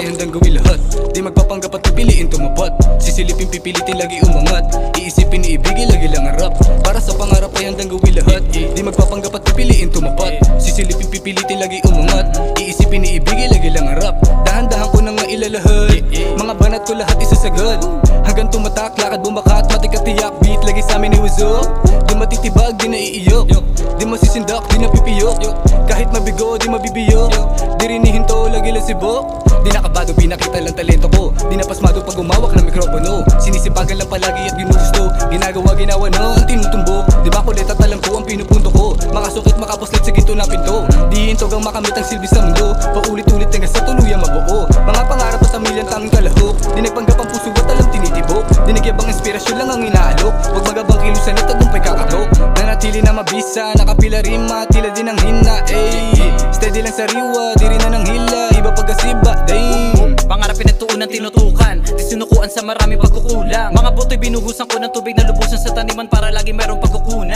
ay handang gawin lahat. Di magpapanggap at pipiliin tumapat. Sisilipin pipilitin lagi umangat. Iisipin iibigin lagi lang harap. Para sa pangarap ay handang gawin lahat. Di magpapanggap at pipiliin tumapat. Sisilipin pipilitin lagi umangat. Iisipin iibigin lagi lang harap. Dahan-dahan ko nang ilalahad. Mga banat ko lahat isasagad. Hanggang tumatak, lakad bumakat, matik at tiyak. Beat lagi sa amin iwasok. Di matitibag, di naiiyok. Di masisindak, di napipiyok. Kahit mabigo, di mabibiyo. Di rin hihinto, lagi lang sibok. Di nakabado, pinakita lang talento ko. Di napasmado pag umawak ng mikropono. Sinisipagan lang palagi at ginugusto. Ginagawa, ginawa na ang tinutumbok. Di makulit at alam ko ang pinupunto ko. Makasukit, makapaslit sa ginto na pinto. Di hintog ang makamit ang silbi sa mundo. Paulit-ulit hanggang sa tuluyang mabuo. Mga pangarap at pamilyang tanging kalahok. Di nagpanggap ang puso at alam tinitibok. Di nagyabang inspirasyon lang ang inaalok. Huwag magabang kilusan at tagumpay kakatok. Nanatili na mabisa, nakapila rima, tila din ang hina. Steady lang sariwa, di rin na ng hila. Iba pagkasiba, damn. Pangarap pinagtuunan, tinutukan. Di sinukuan sa maraming pagkukulang. Mga boto'y binuhusan ko ng tubig na lubusan sa taniman para lagi mayroong pagkukunan.